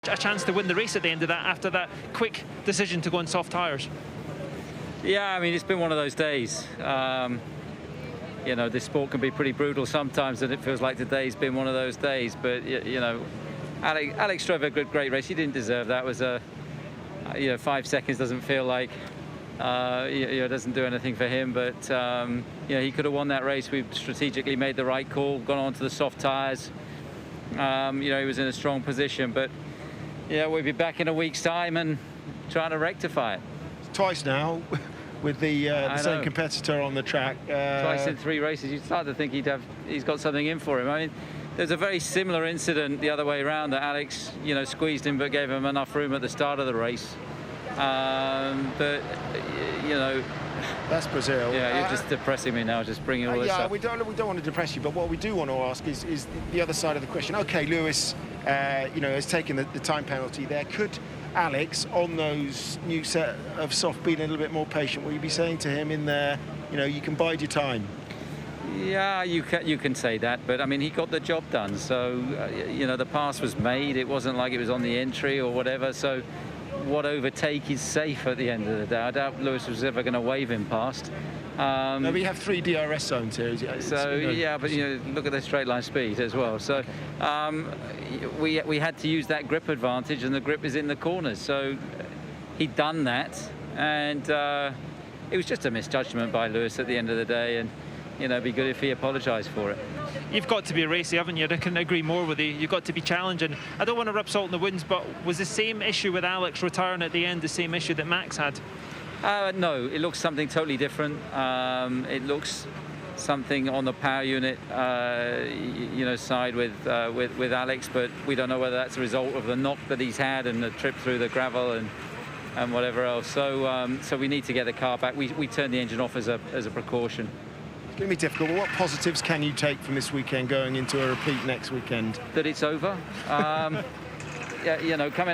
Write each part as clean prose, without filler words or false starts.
a chance to win the race at the end of that after that quick decision to go on soft tyres. Yeah, I mean, it's been one of those days. You know, this sport can be pretty brutal sometimes, and it feels like today's been one of those days. But you know, Alex drove a great race. He didn't deserve that. It was 5 seconds doesn't feel like doesn't do anything for him. But he could have won that race. We've strategically made the right call, gone on to the soft tyres. He was in a strong position, but we'll be back in a week's time and trying to rectify it. Twice now with the same competitor on the track. Twice in 3 races. You'd start to think he's got something in for him. I mean, there's a very similar incident the other way around that Alex, squeezed him but gave him enough room at the start of the race. That's Brazil. Yeah, you're just depressing me now, just bringing all this up. We don't want to depress you, but what we do want to ask is the other side of the question. Okay, Lewis, has taken the time penalty there. Could Alex, on those new set of soft, be a little bit more patient? Will you be saying to him in there, you can bide your time? Yeah, you can say that, but I mean, he got the job done. So, the pass was made. It wasn't like it was on the entry or whatever. So, what overtake is safe at the end of the day. I doubt Lewis was ever going to wave him past. No, we have 3 DRS zones here. But look at the straight line speed as well. So we had to use that grip advantage, and the grip is in the corners. So he'd done that, and it was just a misjudgment by Lewis at the end of the day. And it'd be good if he apologised for it. You've got to be racy, haven't you? I couldn't agree more with you. You've got to be challenging. I don't want to rub salt in the wounds, but was the same issue with Alex retiring at the end the same issue that Max had? No, it looks something totally different. It looks something on the power unit, side with Alex, but we don't know whether that's a result of the knock that he's had and the trip through the gravel and whatever else. So we need to get the car back. We turned the engine off as a precaution. It's going to be difficult, but what positives can you take from this weekend going into a repeat next weekend? That it's over. Coming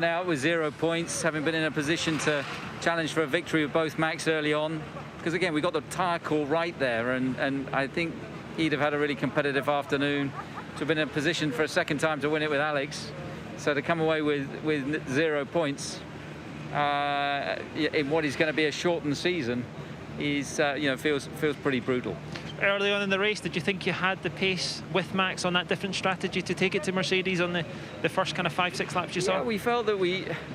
out with 0 points, having been in a position to challenge for a victory with both Max early on, because again we got the tyre call right there, and I think he'd have had a really competitive afternoon to have been in a position for a second time to win it with Alex. So to come away with 0 points in what is going to be a shortened season is feels pretty brutal. Early on in the race, did you think you had the pace with Max on that different strategy to take it to Mercedes on the first kind of 5-6 laps you saw? Yeah, we felt that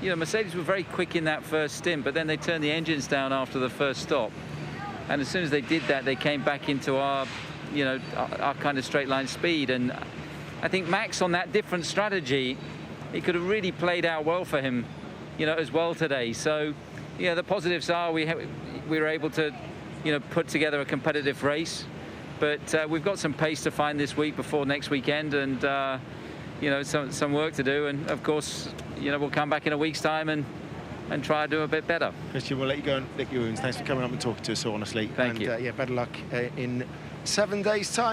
Mercedes were very quick in that first stint, but then they turned the engines down after the first stop. And as soon as they did that, they came back into our kind of straight line speed. And I think Max on that different strategy, it could have really played out well for him, as well today. So, the positives are we were able to put together a competitive race, but we've got some pace to find this week before next weekend, and some work to do. And of course, we'll come back in a week's time and try to do a bit better. Christian, we'll let you go and lick your wounds. Thanks for coming up and talking to us so honestly. Thank you. Better luck in 7 days' time.